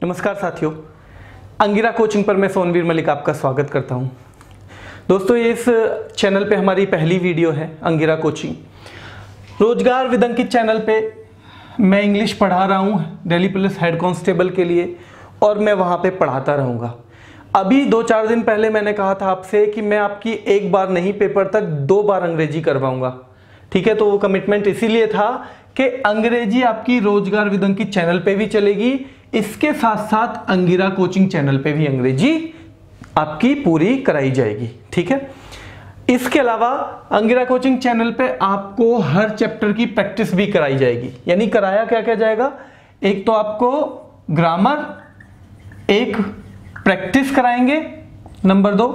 नमस्कार साथियों, अंगिरा कोचिंग पर मैं सोनवीर मलिक आपका स्वागत करता हूं। दोस्तों, ये इस चैनल पे हमारी पहली वीडियो है अंगिरा कोचिंग। रोजगार विद अंकित चैनल पे मैं इंग्लिश पढ़ा रहा हूं दिल्ली पुलिस हेड कांस्टेबल के लिए और मैं वहां पे पढ़ाता रहूँगा। अभी 2-4 दिन पहले मैंने कहा था आपसे कि मैं आपकी एक बार नहीं पेपर तक 2 बार अंग्रेजी करवाऊँगा। ठीक है, तो वो कमिटमेंट इसीलिए था कि अंग्रेजी आपकी रोजगार विद अंकित चैनल पे भी चलेगी, इसके साथ साथ अंगिरा कोचिंग चैनल पे भी अंग्रेजी आपकी पूरी कराई जाएगी। ठीक है, इसके अलावा अंगिरा कोचिंग चैनल पे आपको हर चैप्टर की प्रैक्टिस भी कराई जाएगी। यानी कराया क्या क्या जाएगा, एक तो आपको ग्रामर, एक प्रैक्टिस कराएंगे, नंबर 2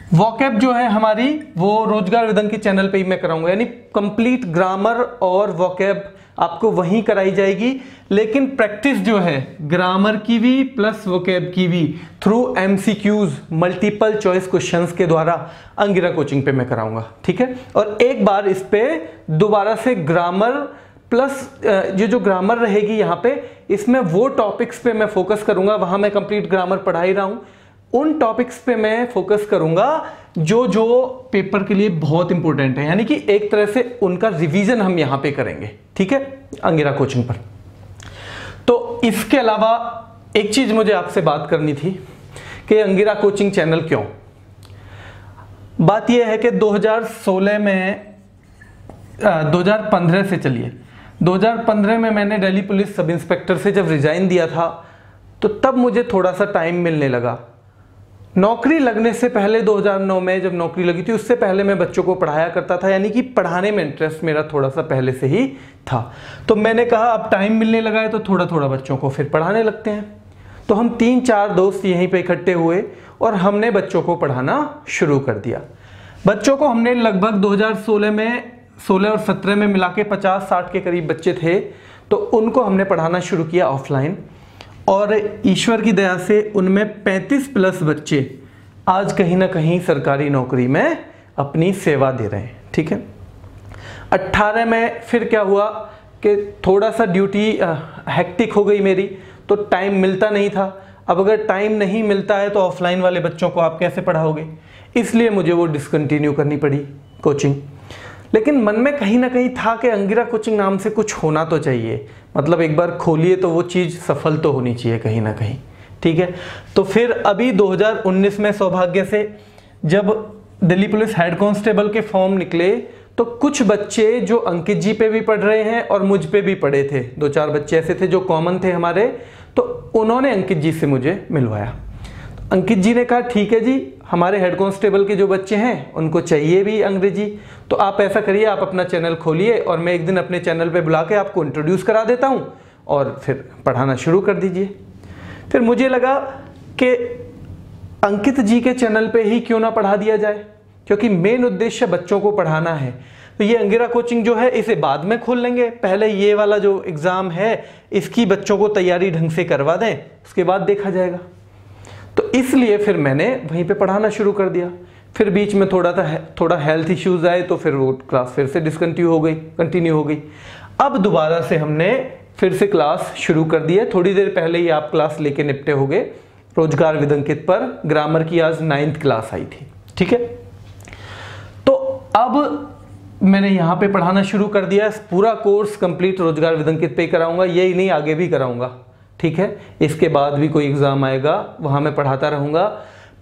वॉकैब जो है हमारी वो रोजगार विद अंकित चैनल पे ही मैं कराऊंगा। यानी कंप्लीट ग्रामर और वॉकैब आपको वहीं कराई जाएगी, लेकिन प्रैक्टिस जो है ग्रामर की भी प्लस वोकैब की भी through MCQs multiple choice questions के द्वारा अंगिरा कोचिंग पे मैं कराऊंगा। ठीक है, और एक बार इस पे दोबारा से ग्रामर प्लस ये जो ग्रामर रहेगी यहाँ पे, इसमें वो टॉपिक्स पे मैं फोकस करूंगा। वहां मैं कंप्लीट ग्रामर पढ़ा ही रहा हूं, उन टॉपिक्स पे मैं फोकस करूंगा जो जो पेपर के लिए बहुत इंपॉर्टेंट है। यानी कि एक तरह से उनका रिवीजन हम यहां पे करेंगे। ठीक है, अंगिरा कोचिंग पर। तो इसके अलावा एक चीज मुझे आपसे बात करनी थी कि अंगिरा कोचिंग चैनल क्यों। बात यह है कि 2016 में 2015 से चलिए 2015 में मैंने दिल्ली पुलिस सब इंस्पेक्टर से जब रिजाइन दिया था तो तब मुझे थोड़ा सा टाइम मिलने लगा। नौकरी लगने से पहले 2009 में जब नौकरी लगी थी, उससे पहले मैं बच्चों को पढ़ाया करता था। यानी कि पढ़ाने में इंटरेस्ट मेरा थोड़ा सा पहले से ही था। तो मैंने कहा अब टाइम मिलने लगा है तो थोड़ा थोड़ा बच्चों को फिर पढ़ाने लगते हैं। तो हम 3-4 दोस्त यहीं पे इकट्ठे हुए और हमने बच्चों को पढ़ाना शुरू कर दिया। बच्चों को हमने लगभग 2016 में 16 और 17 में मिला के 50-60 के करीब बच्चे थे, तो उनको हमने पढ़ाना शुरू किया ऑफलाइन। और ईश्वर की दया से उनमें 35 प्लस बच्चे आज कहीं ना कहीं सरकारी नौकरी में अपनी सेवा दे रहे हैं। ठीक है, 18 में फिर क्या हुआ कि थोड़ा सा ड्यूटी हेक्टिक हो गई मेरी, तो टाइम मिलता नहीं था। अब अगर टाइम नहीं मिलता है तो ऑफलाइन वाले बच्चों को आप कैसे पढ़ाओगे, इसलिए मुझे वो डिसकंटिन्यू करनी पड़ी कोचिंग। लेकिन मन में कहीं ना कहीं था कि अंगिरा कोचिंग नाम से कुछ होना तो चाहिए, मतलब एक बार खोलिए तो वो चीज़ सफल तो होनी चाहिए कहीं ना कहीं। ठीक है, तो फिर अभी 2019 में सौभाग्य से जब दिल्ली पुलिस हेड कांस्टेबल के फॉर्म निकले तो कुछ बच्चे जो अंकित जी पे भी पढ़ रहे हैं और मुझ पे भी पढ़े थे, 2-4 बच्चे ऐसे थे जो कॉमन थे हमारे, तो उन्होंने अंकित जी से मुझे मिलवाया। अंकित जी ने कहा ठीक है जी, हमारे हेड कांस्टेबल के जो बच्चे हैं उनको चाहिए भी अंग्रेजी, तो आप ऐसा करिए, आप अपना चैनल खोलिए और मैं एक दिन अपने चैनल पे बुला के आपको इंट्रोड्यूस करा देता हूँ और फिर पढ़ाना शुरू कर दीजिए। फिर मुझे लगा कि अंकित जी के चैनल पे ही क्यों ना पढ़ा दिया जाए, क्योंकि मेन उद्देश्य बच्चों को पढ़ाना है। तो ये अंगिरा कोचिंग जो है इसे बाद में खोल लेंगे, पहले ये वाला जो एग्ज़ाम है इसकी बच्चों को तैयारी ढंग से करवा दें, उसके बाद देखा जाएगा। तो इसलिए फिर मैंने वहीं पे पढ़ाना शुरू कर दिया। फिर बीच में थोड़ा हेल्थ इश्यूज आए तो फिर वो क्लास फिर से कंटिन्यू हो गई। अब दोबारा से हमने फिर से क्लास शुरू कर दी है। थोड़ी देर पहले ही आप क्लास लेके निपटे होगे रोजगार विद अंकित पर। ग्रामर की आज 9th क्लास आई थी। ठीक है, तो अब मैंने यहाँ पे पढ़ाना शुरू कर दिया। पूरा कोर्स कंप्लीट रोजगार विद अंकित पे ही कराऊंगा, यही नहीं आगे भी कराऊंगा। ठीक है, इसके बाद भी कोई एग्जाम आएगा वहां मैं पढ़ाता रहूंगा।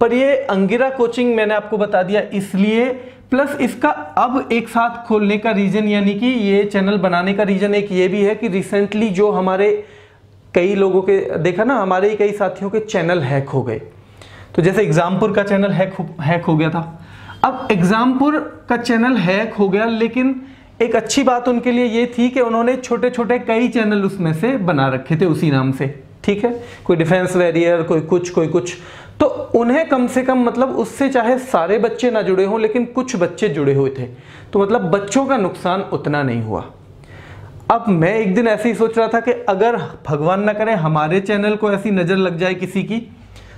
पर ये अंगिरा कोचिंग मैंने आपको बता दिया इसलिए, प्लस इसका अब एक साथ खोलने का रीजन, यानी कि ये चैनल बनाने का रीजन एक ये भी है कि रिसेंटली जो हमारे कई लोगों के देखा ना, हमारे ही कई साथियों के चैनल हैक हो गए। तो जैसे एग्जामपुर का चैनल हैक हो गया था। अब एग्जामपुर का चैनल हैक हो गया, लेकिन एक अच्छी बात उनके लिए ये थी कि उन्होंने छोटे छोटे कई चैनल उसमें से बना रखे थे उसी नाम से। ठीक है, कोई डिफेंस वॉरियर, कोई कुछ, तो उन्हें कम से कम मतलब उससे चाहे सारे बच्चे ना जुड़े हों लेकिन कुछ बच्चे जुड़े हुए थे, तो मतलब बच्चों का नुकसान उतना नहीं हुआ। अब मैं एक दिन ऐसे ही सोच रहा था कि अगर भगवान ना करे हमारे चैनल को ऐसी नज़र लग जाए किसी की,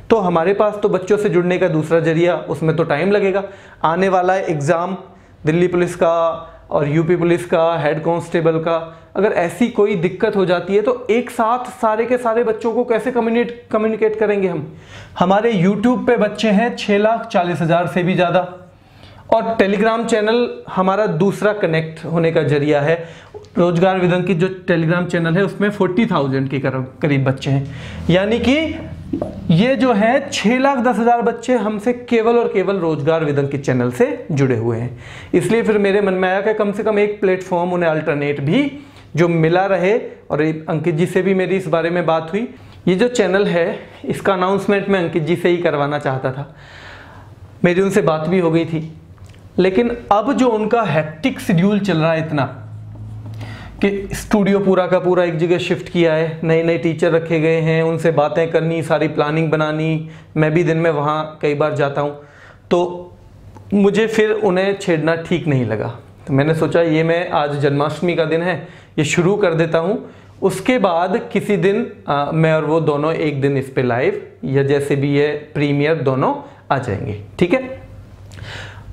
तो हमारे पास तो बच्चों से जुड़ने का दूसरा जरिया, उसमें तो टाइम लगेगा। आने वाला है एग्ज़ाम दिल्ली पुलिस का, और यूपी पुलिस का, हेड कांस्टेबल का, अगर ऐसी कोई दिक्कत हो जाती है तो एक साथ सारे के सारे बच्चों को कैसे कम्युनिकेट करेंगे हम? हमारे यूट्यूब पे बच्चे हैं 6,40,000 से भी ज़्यादा, और टेलीग्राम चैनल हमारा दूसरा कनेक्ट होने का जरिया है। रोजगार विदंग की जो टेलीग्राम चैनल है उसमें 40,000 के करीब बच्चे हैं, यानी कि ये जो है 6,10,000 बच्चे हमसे केवल और केवल रोजगार विदंग के चैनल से जुड़े हुए हैं। इसलिए फिर मेरे मन में आया कि कम से कम एक प्लेटफॉर्म उन्हें अल्टरनेट भी जो मिला रहे, और अंकित जी से भी मेरी इस बारे में बात हुई। ये जो चैनल है इसका अनाउंसमेंट मैं अंकित जी से ही करवाना चाहता था, मेरी उनसे बात भी हो गई थी, लेकिन अब जो उनका हेक्टिक शेड्यूल चल रहा है इतना कि स्टूडियो पूरा का पूरा एक जगह शिफ्ट किया है, नए नए टीचर रखे गए हैं, उनसे बातें करनी, सारी प्लानिंग बनानी, मैं भी दिन में वहाँ कई बार जाता हूँ, तो मुझे फिर उन्हें छेड़ना ठीक नहीं लगा। तो मैंने सोचा ये मैं आज जन्माष्टमी का दिन है, ये शुरू कर देता हूँ, उसके बाद किसी दिन मैं और वो दोनों एक दिन इस पे लाइव या जैसे भी ये प्रीमियर दोनों आ जाएंगे, ठीक है।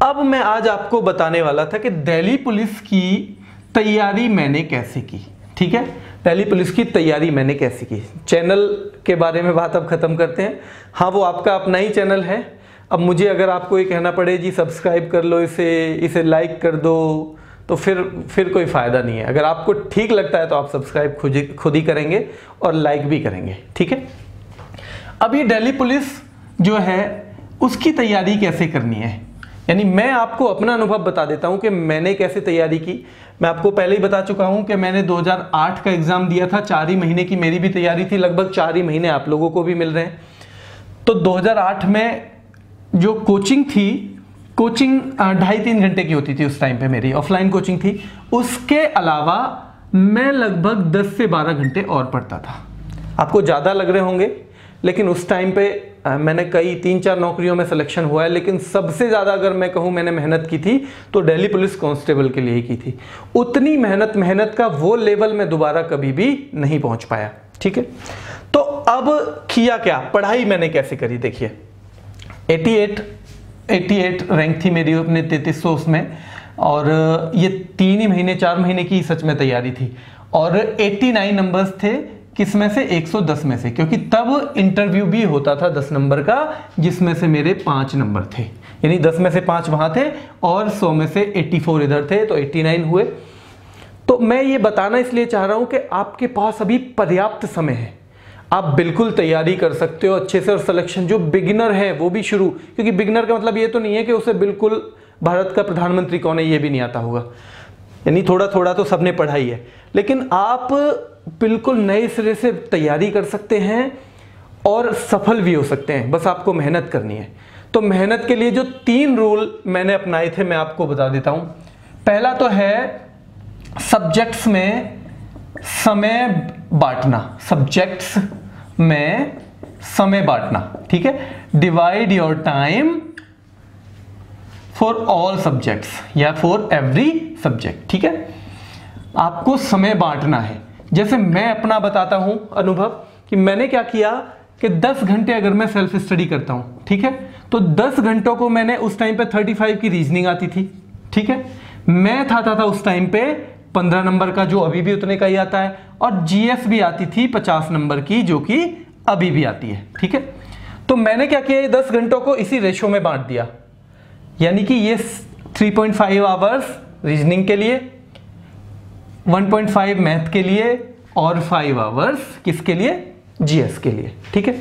अब मैं आज आपको बताने वाला था कि दिल्ली पुलिस की तैयारी मैंने कैसे की, ठीक है। दिल्ली पुलिस की तैयारी मैंने कैसे की, चैनल के बारे में बात अब खत्म करते हैं। हाँ, वो आपका अपना ही चैनल है। अब मुझे अगर आपको ये कहना पड़े जी सब्सक्राइब कर लो, इसे लाइक कर दो, तो फिर कोई फ़ायदा नहीं है। अगर आपको ठीक लगता है तो आप सब्सक्राइब खुद ही करेंगे और लाइक भी करेंगे, ठीक है। अब ये दिल्ली पुलिस जो है उसकी तैयारी कैसे करनी है, यानी मैं आपको अपना अनुभव बता देता हूं कि मैंने कैसे तैयारी की। मैं आपको पहले ही बता चुका हूं कि मैंने 2008 का एग्ज़ाम दिया था, 4 ही महीने की मेरी भी तैयारी थी, लगभग 4 ही महीने आप लोगों को भी मिल रहे हैं। तो 2008 में जो कोचिंग थी, कोचिंग 2.5-3 घंटे की होती थी उस टाइम पे, मेरी ऑफलाइन कोचिंग थी। उसके अलावा मैं लगभग 10 से 12 घंटे और पढ़ता था। आपको ज़्यादा लग रहे होंगे, लेकिन उस टाइम पे मैंने कई 3-4 नौकरियों में सिलेक्शन हुआ है, लेकिन सबसे ज़्यादा अगर मैं कहूँ मैंने मेहनत की थी तो दिल्ली पुलिस कांस्टेबल के लिए ही की थी। उतनी मेहनत का वो लेवल में दोबारा कभी भी नहीं पहुँच पाया, ठीक है। तो अब किया क्या, पढ़ाई मैंने कैसे करी, देखिए 88 रैंक थी मेरी अपने 3300 में, और ये 3 ही महीने 4 महीने की सच में तैयारी थी, और 89 नंबर्स थे, किस में से 110 में से, क्योंकि तब इंटरव्यू भी होता था 10 नंबर का, जिसमें से मेरे 5 नंबर थे, यानी 10 में से 5 वहाँ थे और 100 में से 84 इधर थे, तो 89 हुए। तो मैं ये बताना इसलिए चाह रहा हूँ कि आपके पास अभी पर्याप्त समय है, आप बिल्कुल तैयारी कर सकते हो अच्छे से, और सिलेक्शन जो बिगिनर है वो भी शुरू, क्योंकि बिगिनर का मतलब ये तो नहीं है कि उसे बिल्कुल भारत का प्रधानमंत्री कौन है ये भी नहीं आता होगा, यानी थोड़ा थोड़ा तो सबने पढ़ाई है, लेकिन आप बिल्कुल नए सिरे से तैयारी कर सकते हैं और सफल भी हो सकते हैं, बस आपको मेहनत करनी है। तो मेहनत के लिए जो 3 रूल मैंने अपनाए थे मैं आपको बता देता हूं। पहला तो है सब्जेक्ट्स में समय बांटना, सब्जेक्ट्स में समय बांटना, ठीक है। Divide your time for all subjects या फॉर एवरी सब्जेक्ट, ठीक है। आपको समय बांटना है। जैसे मैं अपना बताता हूं अनुभव कि मैंने क्या किया कि 10 घंटे अगर मैं सेल्फ स्टडी करता हूं, ठीक है, तो 10 घंटों को मैंने उस टाइम पे 35 की रीजनिंग आती थी, ठीक है, मैथ आता था उस टाइम पे 15 नंबर का, जो अभी भी उतने का ही आता है, और जीएस भी आती थी 50 नंबर की, जो कि अभी भी आती है, ठीक है। तो मैंने क्या किया, 10 घंटों को इसी रेशो में बांट दिया, यानी कि ये 3.5 आवर्स रीजनिंग के लिए, 1.5 मैथ के लिए, और 5 आवर्स किसके लिए, जीएस के लिए, ठीक है।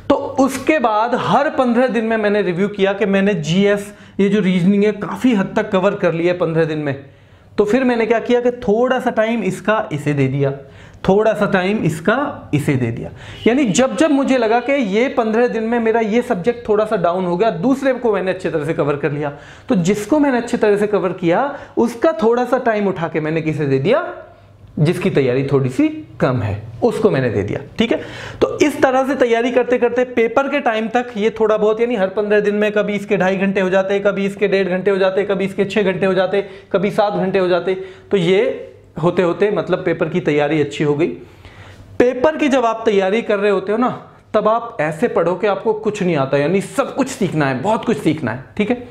तो उसके बाद हर 15 दिन में मैंने रिव्यू किया कि मैंने जीएस, ये जो रीजनिंग है, काफ़ी हद तक कवर कर लिया है 15 दिन में। तो फिर मैंने क्या किया कि थोड़ा सा टाइम इसका इसे दे दिया, थोड़ा सा टाइम इसका इसे दे दिया, यानी जब जब मुझे लगा कि ये 15 दिन में मेरा ये सब्जेक्ट थोड़ा सा डाउन हो गया, दूसरे को मैंने अच्छी तरह से कवर कर लिया, तो जिसको मैंने अच्छी तरह से कवर किया उसका थोड़ा सा टाइम उठा के मैंने किसे दे दिया, जिसकी तैयारी थोड़ी सी कम है उसको मैंने दे दिया, ठीक है। तो इस तरह से तैयारी करते करते पेपर के टाइम तक ये थोड़ा बहुत, यानी हर 15 दिन में कभी इसके 2.5 घंटे हो जाते, कभी इसके 1.5 घंटे हो जाते, कभी इसके 6 घंटे हो जाते, कभी 7 घंटे हो जाते, तो ये होते होते मतलब पेपर की तैयारी अच्छी हो गई। पेपर की जब आप तैयारी कर रहे होते हो ना, तब आप ऐसे पढ़ो कि आपको कुछ नहीं आता, यानी सब कुछ सीखना है, बहुत कुछ सीखना है, ठीक है।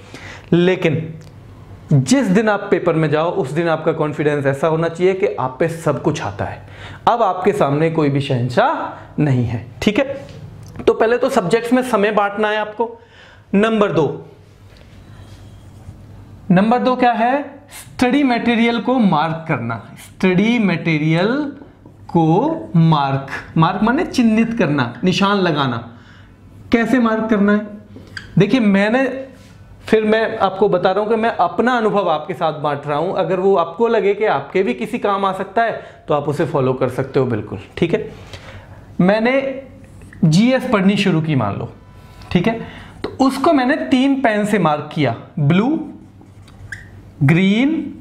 लेकिन जिस दिन आप पेपर में जाओ उस दिन आपका कॉन्फिडेंस ऐसा होना चाहिए कि आप पे सब कुछ आता है, अब आपके सामने कोई भी शहंशाह नहीं है। ठीक है, तो पहले तो सब्जेक्ट्स में समय बांटना है आपको। नंबर दो क्या है? स्टडी मटेरियल को मार्क करना। स्टडी मटेरियल को मार्क माने चिन्हित करना, निशान लगाना। कैसे मार्क करना है? देखिए मैं आपको बता रहा हूं कि मैं अपना अनुभव आपके साथ बांट रहा हूं। अगर वो आपको लगे कि आपके भी किसी काम आ सकता है तो आप उसे फॉलो कर सकते हो बिल्कुल। ठीक है, मैंने जीएस पढ़नी शुरू की मान लो, ठीक है, तो उसको मैंने 3 पेन से मार्क किया, ब्लू, ग्रीन,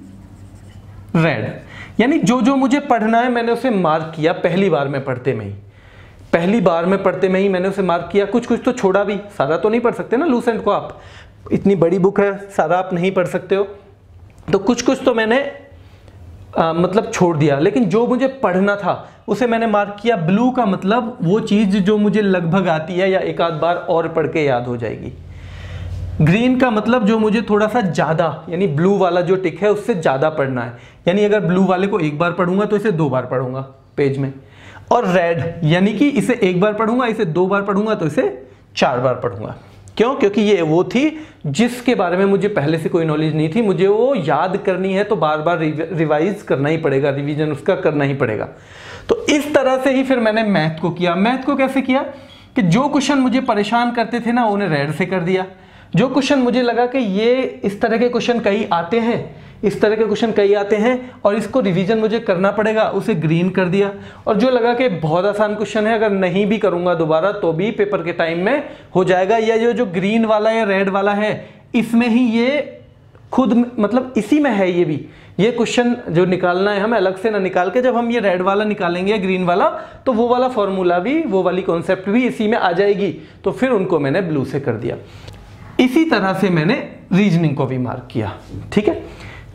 रेड। यानी जो जो मुझे पढ़ना है मैंने उसे मार्क किया पहली बार में पढ़ते में ही मैंने उसे मार्क किया। कुछ तो छोड़ा भी, सारा तो नहीं पढ़ सकते ना लूसेंट को आप, इतनी बड़ी बुक है, सारा आप नहीं पढ़ सकते हो, तो कुछ तो मैंने मतलब छोड़ दिया, लेकिन जो मुझे पढ़ना था उसे मैंने मार्क किया। ब्लू का मतलब वो चीज जो मुझे लगभग आती है या एक आध बार और पढ़ के याद हो जाएगी। ग्रीन का मतलब जो मुझे थोड़ा सा ज्यादा, यानी ब्लू वाला जो टिक है उससे ज्यादा पढ़ना है, यानी अगर ब्लू वाले को एक बार पढ़ूंगा तो इसे 2 बार पढ़ूंगा पेज में। और रेड यानी कि इसे 1 बार पढ़ूंगा, इसे 2 बार पढ़ूंगा तो इसे 4 बार पढ़ूंगा। क्यों? क्योंकि ये वो थी जिसके बारे में मुझे पहले से कोई नॉलेज नहीं थी, मुझे वो याद करनी है तो बार बार रिवाइज करना ही पड़ेगा, रिवीजन उसका करना ही पड़ेगा। तो इस तरह से ही फिर मैंने मैथ को किया। मैथ को कैसे किया कि जो क्वेश्चन मुझे परेशान करते थे ना उन्हें रेड से कर दिया, जो क्वेश्चन मुझे लगा कि ये इस तरह के क्वेश्चन कई आते हैं और इसको रिवीजन मुझे करना पड़ेगा, उसे ग्रीन कर दिया। और जो लगा कि बहुत आसान क्वेश्चन है, अगर नहीं भी करूंगा दोबारा तो भी पेपर के टाइम में हो जाएगा, या जो ग्रीन वाला या रेड वाला है इसमें ही ये खुद मतलब इसी में है, ये क्वेश्चन जो निकालना है हमें अलग से ना निकाल के, जब हम ये रेड वाला निकालेंगे ग्रीन वाला तो वो वाला फॉर्मूला भी, वो वाली कॉन्सेप्ट भी इसी में आ जाएगी। तो फिर उनको मैंने ब्लू से कर दिया। इसी तरह से मैंने रीजनिंग को भी मार्क किया। ठीक है,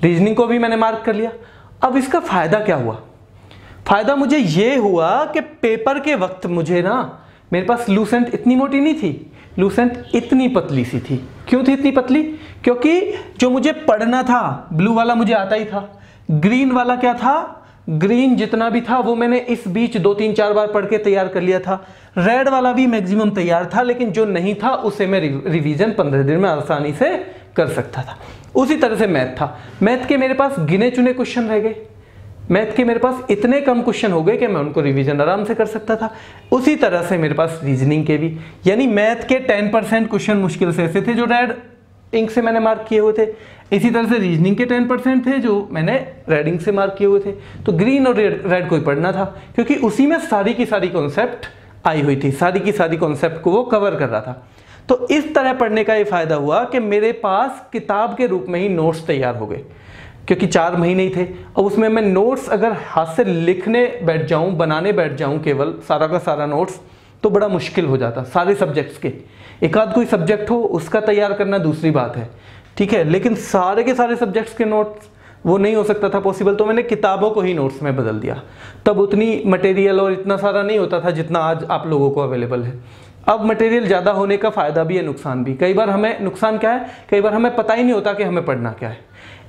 रीजनिंग को भी मैंने मार्क कर लिया। अब इसका फायदा क्या हुआ? फायदा मुझे ये हुआ कि पेपर के वक्त मुझे मेरे पास लूसेंट इतनी मोटी नहीं थी, लूसेंट इतनी पतली सी थी। क्यों थी इतनी पतली? क्योंकि जो मुझे पढ़ना था ब्लू वाला मुझे आता ही था, ग्रीन वाला क्या था, ग्रीन जितना भी था वो मैंने इस बीच 2-3-4 बार पढ़ के तैयार कर लिया था। रेड वाला भी मैक्सिमम तैयार था, लेकिन जो नहीं था उसे मैं रिवीजन 15 दिन में आसानी से कर सकता था। उसी तरह से मैथ था। मैथ के मेरे पास गिने चुने क्वेश्चन रह गए, मैथ के मेरे पास इतने कम क्वेश्चन हो गए कि मैं उनको रिवीजन आराम से कर सकता था। उसी तरह से मेरे पास रीजनिंग के भी, यानी मैथ के 10% क्वेश्चन मुश्किल से ऐसे थे जो रेड इंक से मैंने मार्क किए हुए थे। इसी तरह से रीजनिंग के 10% थे जो मैंने रेड इंक से मार्क किए हुए थे। तो ग्रीन और रेड को ही पढ़ना था, क्योंकि उसी में सारी की सारी कॉन्सेप्ट आई हुई थी, सारी की सारी कॉन्सेप्ट को वो कवर कर रहा था। तो इस तरह पढ़ने का ये फायदा हुआ कि मेरे पास किताब के रूप में ही नोट्स तैयार हो गए, क्योंकि 4 महीने ही थे। और उसमें मैं नोट्स अगर हाथ से लिखने बैठ जाऊं, बनाने बैठ जाऊं केवल सारा का सारा नोट्स, तो बड़ा मुश्किल हो जाता सारे सब्जेक्ट्स के। एक आध कोई सब्जेक्ट हो उसका तैयार करना दूसरी बात है, ठीक है, लेकिन सारे के सारे सब्जेक्ट्स के नोट्स वो नहीं हो सकता था पॉसिबल। तो मैंने किताबों को ही नोट्स में बदल दिया। तब उतनी मटेरियल और इतना सारा नहीं होता था जितना आज आप लोगों को अवेलेबल है। अब मटेरियल ज़्यादा होने का फ़ायदा भी है, नुकसान भी। कई बार हमें नुकसान क्या है, कई बार हमें पता ही नहीं होता कि हमें पढ़ना क्या है।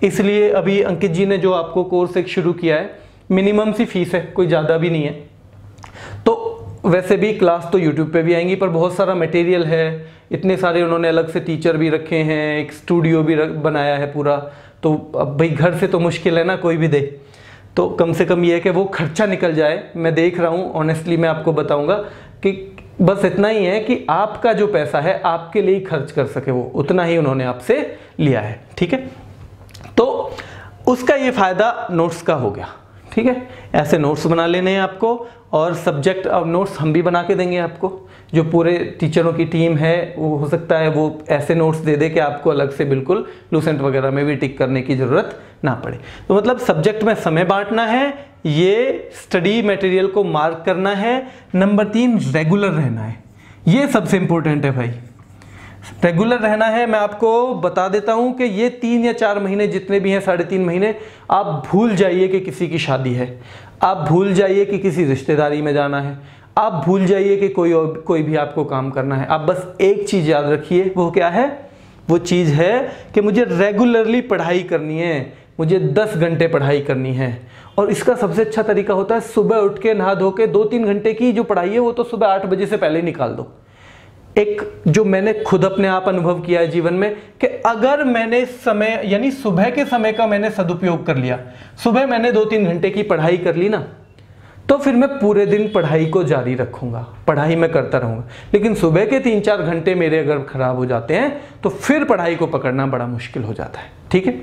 इसलिए अभी अंकित जी ने जो आपको कोर्स एक शुरू किया है, मिनिमम सी फीस है, कोई ज़्यादा भी नहीं है। तो वैसे भी क्लास तो यूट्यूब पे भी आएंगी, पर बहुत सारा मटेरियल है, इतने सारे उन्होंने अलग से टीचर भी रखे हैं, एक स्टूडियो भी बनाया है पूरा। तो अब भाई घर से तो मुश्किल है ना कोई भी दे, तो कम से कम ये है कि वो खर्चा निकल जाए। मैं देख रहा हूँ ऑनेस्टली, मैं आपको बताऊँगा कि बस इतना ही है कि आपका जो पैसा है आपके लिए ही खर्च कर सके, वो उतना ही उन्होंने आपसे लिया है, ठीक है। तो उसका ये फ़ायदा नोट्स का हो गया, ठीक है। ऐसे नोट्स बना लेने हैं आपको, और सब्जेक्ट अब नोट्स हम भी बना के देंगे आपको। जो पूरे टीचरों की टीम है वो हो सकता है वो ऐसे नोट्स दे दे कि आपको अलग से बिल्कुल लूसेंट वगैरह में भी टिक करने की ज़रूरत ना पड़े। तो मतलब सब्जेक्ट में समय बांटना है, ये स्टडी मटेरियल को मार्क करना है। नंबर 3 रेगुलर रहना है, ये सबसे इंपॉर्टेंट है भाई। रेगुलर रहना है। मैं आपको बता देता हूं कि ये 3 या 4 महीने जितने भी हैं, 3.5 महीने, आप भूल जाइए कि किसी की शादी है, आप भूल जाइए कि किसी रिश्तेदारी में जाना है, आप भूल जाइए कि कोई भी आपको काम करना है। आप बस एक चीज़ याद रखिए, वो क्या है, वो चीज़ है कि मुझे रेगुलरली पढ़ाई करनी है, मुझे 10 घंटे पढ़ाई करनी है। और इसका सबसे अच्छा तरीका होता है सुबह उठ के नहा धो के 2-3 घंटे की जो पढ़ाई है वो तो सुबह 8 बजे से पहले ही निकाल दो। एक जो मैंने खुद अपने आप अनुभव किया है जीवन में कि अगर मैंने समय यानी सुबह के समय का मैंने सदुपयोग कर लिया, सुबह मैंने 2-3 घंटे की पढ़ाई कर ली ना, तो फिर मैं पूरे दिन पढ़ाई को जारी रखूंगा, पढ़ाई मैं करता रहूंगा। लेकिन सुबह के 3-4 घंटे मेरे अगर खराब हो जाते हैं तो फिर पढ़ाई को पकड़ना बड़ा मुश्किल हो जाता है। ठीक है,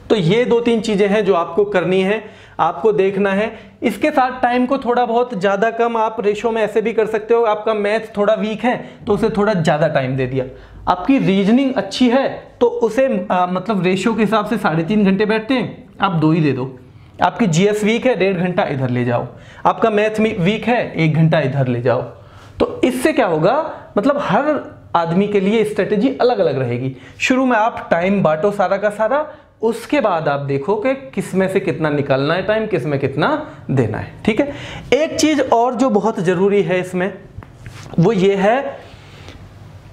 तो ये 2-3 चीजें हैं जो आपको करनी है, आपको देखना है। इसके साथ टाइम को थोड़ा बहुत ज्यादा कम आप रेशो में ऐसे भी कर सकते हो, आपका मैथ थोड़ा वीक है तो उसे थोड़ा ज्यादा टाइम दे दिया, आपकी रीजनिंग अच्छी है तो उसे मतलब रेशो के हिसाब से 3.5 घंटे बैठते हैं, आप 2 ही दे दो। आपकी जीएस वीक है, 1.5 घंटा इधर ले जाओ। आपका मैथ वीक है, 1 घंटा इधर ले जाओ। तो इससे क्या होगा, मतलब हर आदमी के लिए स्ट्रेटेजी अलग अलग रहेगी। शुरू में आप टाइम बांटो सारा का सारा, उसके बाद आप देखो कि किस में से कितना निकालना है टाइम, किस में कितना देना है। ठीक है, एक चीज और जो बहुत जरूरी है इसमें वो ये है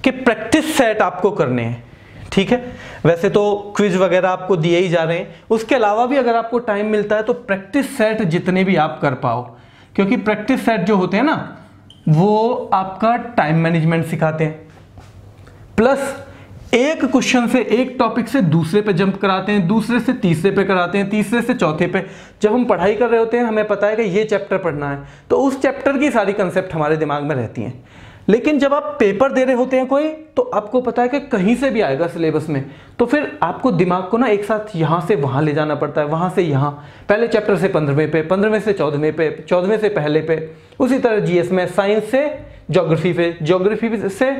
कि प्रैक्टिस सेट आपको करने हैं। ठीक है, वैसे तो क्विज वगैरह आपको दिए ही जा रहे हैं, उसके अलावा भी अगर आपको टाइम मिलता है तो प्रैक्टिस सेट जितने भी आप कर पाओ, क्योंकि प्रैक्टिस सेट जो होते हैं ना वो आपका टाइम मैनेजमेंट सिखाते हैं, प्लस एक क्वेश्चन से, एक टॉपिक से दूसरे पे जंप कराते हैं, दूसरे से तीसरे पे कराते हैं, तीसरे से चौथे पे। जब हम पढ़ाई कर रहे होते हैं हमें पता है कि ये चैप्टर पढ़ना है तो उस चैप्टर की सारी कंसेप्ट हमारे दिमाग में रहती हैं। लेकिन जब आप पेपर दे रहे होते हैं कोई, तो आपको पता है कि कहीं से भी आएगा सिलेबस में, तो फिर आपको दिमाग को ना एक साथ यहाँ से वहाँ ले जाना पड़ता है, वहाँ से यहाँ, पहले चैप्टर से 15वें पे, 15वें से 14वें पे, 14वें से पहले पे, उसी तरह जीएस में साइंस से ज्योग्राफी पे, ज्योग्राफी से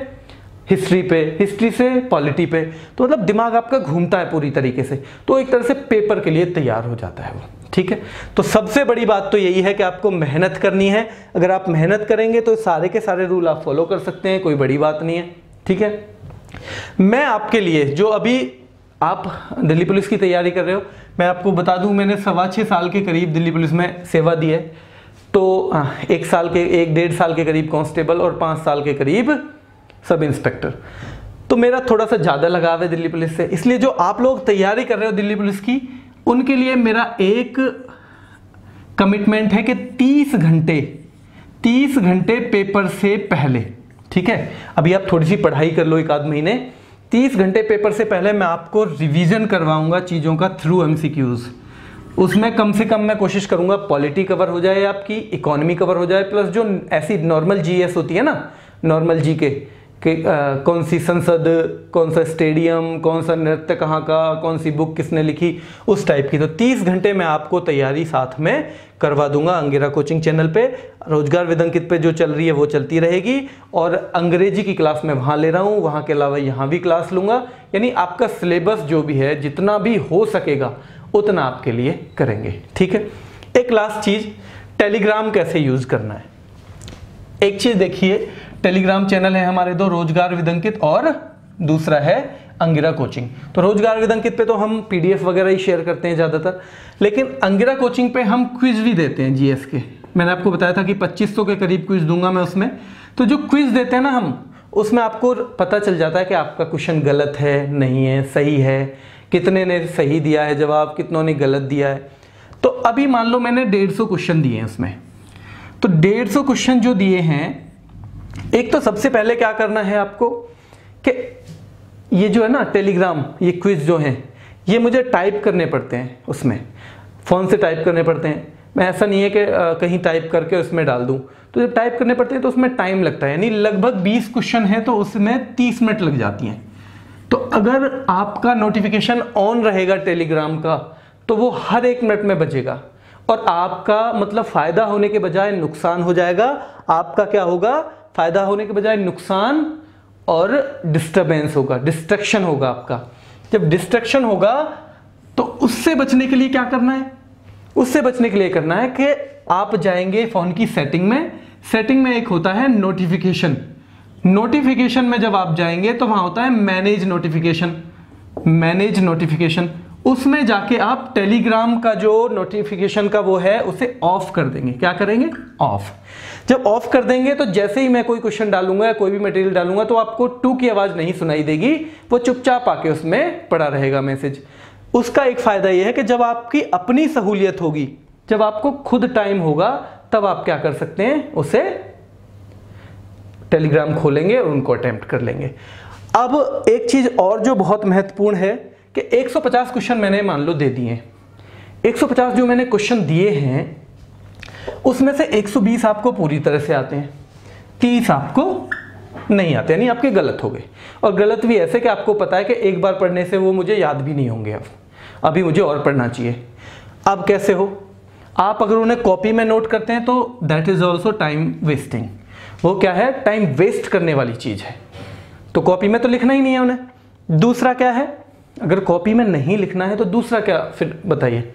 हिस्ट्री पे, हिस्ट्री से पॉलिटी पे। तो मतलब दिमाग आपका घूमता है पूरी तरीके से, तो एक तरह से पेपर के लिए तैयार हो जाता है वो। ठीक है, तो सबसे बड़ी बात तो यही है कि आपको मेहनत करनी है। अगर आप मेहनत करेंगे तो सारे के सारे रूल आप फॉलो कर सकते हैं, कोई बड़ी बात नहीं है। ठीक है, मैं आपके लिए जो अभी आप दिल्ली पुलिस की तैयारी कर रहे हो, मैं आपको बता दूं मैंने 6.25 साल के करीब दिल्ली पुलिस में सेवा दी है। तो 1-1.5 साल के करीब कांस्टेबल और 5 साल के करीब सब इंस्पेक्टर। तो मेरा थोड़ा सा ज़्यादा लगाव है दिल्ली पुलिस से, इसलिए जो आप लोग तैयारी कर रहे हो दिल्ली पुलिस की, उनके लिए मेरा एक कमिटमेंट है कि 30 घंटे पेपर से पहले, ठीक है, अभी आप थोड़ी सी पढ़ाई कर लो 1-आध महीने, 30 घंटे पेपर से पहले मैं आपको रिवीजन करवाऊंगा चीज़ों का थ्रू एमसीक्यूज। उसमें कम से कम मैं कोशिश करूंगा पॉलिटी कवर हो जाए, आपकी इकोनॉमी कवर हो जाए, प्लस जो ऐसी नॉर्मल जीएस होती है ना, नॉर्मल जीके कि कौन सी संसद, कौन सा स्टेडियम, कौन सा नृत्य कहाँ का, कौन सी बुक किसने लिखी, उस टाइप की। तो 30 घंटे में आपको तैयारी साथ में करवा दूंगा अंगिरा कोचिंग चैनल पे। रोजगार विद अंकित पे जो चल रही है वो चलती रहेगी, और अंग्रेजी की क्लास मैं वहाँ ले रहा हूँ, वहाँ के अलावा यहाँ भी क्लास लूँगा। यानी आपका सिलेबस जो भी है जितना भी हो सकेगा उतना आपके लिए करेंगे। ठीक है, एक लास्ट चीज़, टेलीग्राम कैसे यूज़ करना है। एक चीज़ देखिए, टेलीग्राम चैनल है हमारे 2, रोजगार विद अंकित और दूसरा है अंगिरा कोचिंग। तो रोजगार विद अंकित पे तो हम पीडीएफ वगैरह ही शेयर करते हैं ज़्यादातर, लेकिन अंगिरा कोचिंग पे हम क्विज भी देते हैं जीएस के। मैंने आपको बताया था कि 2500 के करीब क्विज दूंगा मैं उसमें। तो जो क्विज देते हैं ना हम, उसमें आपको पता चल जाता है कि आपका क्वेश्चन गलत है, नहीं है, सही है, कितने ने सही दिया है जवाब, कितनों ने गलत दिया है। तो अभी मान लो मैंने 150 क्वेश्चन दिए हैं उसमें, तो 150 क्वेश्चन जो दिए हैं, एक तो सबसे पहले क्या करना है आपको कि ये जो है ना टेलीग्राम, ये क्विज जो हैं ये मुझे टाइप करने पड़ते हैं, उसमें फ़ोन से टाइप करने पड़ते हैं। मैं ऐसा नहीं है कि कहीं टाइप करके उसमें डाल दूं। तो जब टाइप करने पड़ते हैं तो उसमें टाइम लगता है, यानी लगभग 20 क्वेश्चन है तो उसमें 30 मिनट लग जाती हैं। तो अगर आपका नोटिफिकेशन ऑन रहेगा टेलीग्राम का तो वो हर 1 मिनट में बजेगा, और आपका मतलब फ़ायदा होने के बजाय नुकसान हो जाएगा। आपका क्या होगा, फ़ायदा होने के बजाय नुकसान और डिस्टर्बेंस होगा, डिस्ट्रैक्शन होगा आपका। जब डिस्ट्रैक्शन होगा तो उससे बचने के लिए क्या करना है, उससे बचने के लिए करना है कि आप जाएंगे फ़ोन की सेटिंग में। सेटिंग में एक होता है नोटिफिकेशन। नोटिफिकेशन में जब आप जाएंगे तो वहाँ होता है मैनेज नोटिफिकेशन। मैनेज नोटिफिकेशन, उसमें जाके आप टेलीग्राम का जो नोटिफिकेशन का वो है उसे ऑफ कर देंगे। क्या करेंगे? ऑफ। जब ऑफ कर देंगे तो जैसे ही मैं कोई क्वेश्चन डालूंगा या कोई भी मटेरियल डालूंगा तो आपको टू की आवाज नहीं सुनाई देगी, वो चुपचाप आके उसमें पड़ा रहेगा मैसेज। उसका एक फायदा यह है कि जब आपकी अपनी सहूलियत होगी, जब आपको खुद टाइम होगा, तब आप क्या कर सकते हैं, उसे टेलीग्राम खोलेंगे और उनको अटेम्प्ट कर लेंगे। अब एक चीज और जो बहुत महत्वपूर्ण है कि 150 क्वेश्चन मैंने मान लो दे दिए। 150 जो मैंने क्वेश्चन दिए हैं उसमें से 120 आपको पूरी तरह से आते हैं, 30 आपको नहीं आते, यानी आपके गलत हो गए। और गलत भी ऐसे कि आपको पता है कि एक बार पढ़ने से वो मुझे याद भी नहीं होंगे, अब अभी मुझे और पढ़ना चाहिए। अब कैसे हो? आप अगर उन्हें कॉपी में नोट करते हैं तो that is also time wasting. वो क्या है? टाइम वेस्ट करने वाली चीज है। तो कॉपी में तो लिखना ही नहीं है उन्हें। दूसरा क्या है? अगर कॉपी में नहीं लिखना है तो दूसरा क्या फिर बताइए?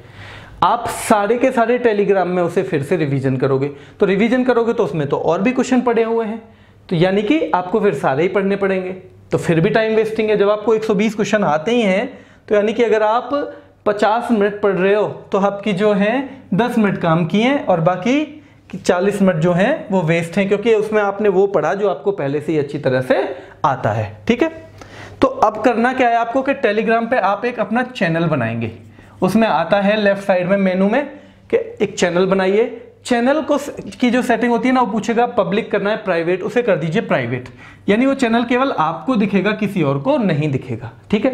आप सारे के सारे टेलीग्राम में उसे फिर से रिवीजन करोगे, तो रिवीजन करोगे तो उसमें तो और भी क्वेश्चन पड़े हुए हैं, तो यानी कि आपको फिर सारे ही पढ़ने पड़ेंगे, तो फिर भी टाइम वेस्टिंग है। जब आपको 120 क्वेश्चन आते ही हैं तो यानी कि अगर आप 50 मिनट पढ़ रहे हो तो आपकी जो है 10 मिनट काम किए और बाकी 40 मिनट जो हैं वो वेस्ट हैं, क्योंकि उसमें आपने वो पढ़ा जो आपको पहले से ही अच्छी तरह से आता है। ठीक है, तो अब करना क्या है आपको कि टेलीग्राम पे आप एक अपना चैनल बनाएंगे। उसमें आता है लेफ्ट साइड में मेनू में कि एक चैनल बनाइए। चैनल को की जो सेटिंग होती है ना, वो पूछेगा पब्लिक करना है प्राइवेट, उसे कर दीजिए प्राइवेट, यानी वो चैनल केवल आपको दिखेगा, किसी और को नहीं दिखेगा। ठीक है,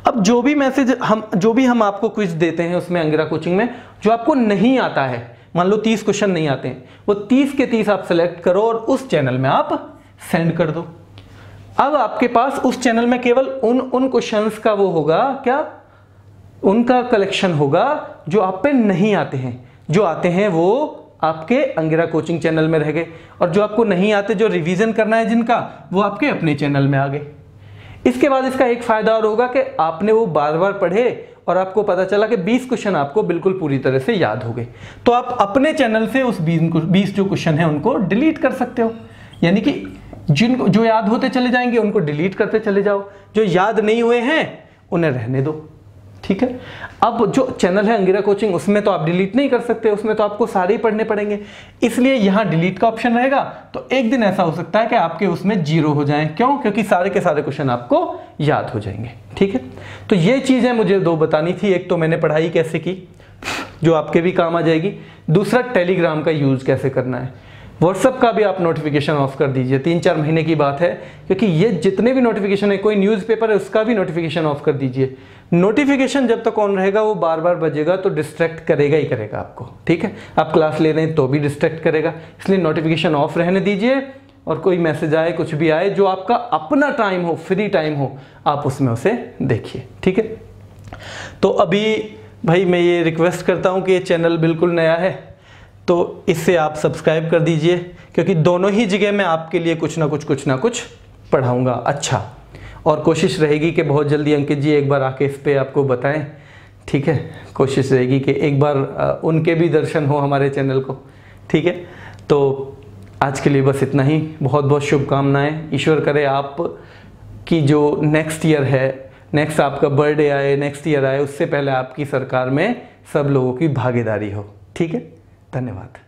अब जो भी हम आपको क्विज देते हैं उसमें अंगिरा कोचिंग में, जो आपको नहीं आता है, मान लो 30 क्वेश्चन नहीं आते हैं, वो 30 के 30 आप सेलेक्ट करो और उस चैनल में आप सेंड कर दो। अब आपके पास उस चैनल में केवल उन क्वेश्चंस का वो होगा, क्या उनका कलेक्शन होगा जो आप पे नहीं आते हैं। जो आते हैं वो आपके अंगिरा कोचिंग चैनल में रह गए, और जो आपको नहीं आते, जो रिवीजन करना है जिनका, वो आपके अपने चैनल में आ गए। इसके बाद इसका एक फायदा और होगा कि आपने वो बार बार पढ़े और आपको पता चला कि 20 क्वेश्चन आपको बिल्कुल पूरी तरह से याद हो गए, तो आप अपने चैनल से उस 20 जो क्वेश्चन है उनको डिलीट कर सकते हो। यानी कि जिनको जो याद होते चले जाएंगे उनको डिलीट करते चले जाओ, जो याद नहीं हुए हैं उन्हें रहने दो। ठीक है, अब जो चैनल है अंगिरा कोचिंग, उसमें तो आप डिलीट नहीं कर सकते, उसमें तो आपको सारे ही पढ़ने पड़ेंगे, इसलिए यहां डिलीट का ऑप्शन रहेगा। तो एक दिन ऐसा हो सकता है कि आपके उसमें 0 हो जाएं। क्यों? क्योंकि सारे के सारे क्वेश्चन आपको याद हो जाएंगे। ठीक है, तो ये चीजें मुझे 2 बतानी थी। एक तो मैंने पढ़ाई कैसे की, जो आपके भी काम आ जाएगी। दूसरा, टेलीग्राम का यूज कैसे करना है। व्हाट्सएप का भी आप नोटिफिकेशन ऑफ कर दीजिए, 3-4 महीने की बात है, क्योंकि ये जितने भी नोटिफिकेशन है, कोई न्यूज़पेपर है उसका भी नोटिफिकेशन ऑफ कर दीजिए। नोटिफिकेशन जब तक ऑन रहेगा वो बार बार बजेगा तो डिस्ट्रैक्ट करेगा ही करेगा आपको। ठीक है, आप क्लास ले रहे हैं तो भी डिस्ट्रैक्ट करेगा, इसलिए नोटिफिकेशन ऑफ रहने दीजिए। और कोई मैसेज आए, कुछ भी आए, जो आपका अपना टाइम हो, फ्री टाइम हो, आप उसमें उसे देखिए। ठीक है, तो अभी भाई मैं ये रिक्वेस्ट करता हूँ कि ये चैनल बिल्कुल नया है, तो इससे आप सब्सक्राइब कर दीजिए, क्योंकि दोनों ही जगह मैं आपके लिए कुछ ना कुछ पढ़ाऊँगा अच्छा। और कोशिश रहेगी कि बहुत जल्दी अंकित जी एक बार आके इस पे आपको बताएं। ठीक है, कोशिश रहेगी कि एक बार उनके भी दर्शन हो हमारे चैनल को। ठीक है, तो आज के लिए बस इतना ही। बहुत बहुत शुभकामनाएं। ईश्वर करे आप की जो नेक्स्ट ईयर है, नेक्स्ट आपका बर्थडे आए, नेक्स्ट ईयर आए, उससे पहले आपकी सरकार में सब लोगों की भागीदारी हो। ठीक है, धन्यवाद।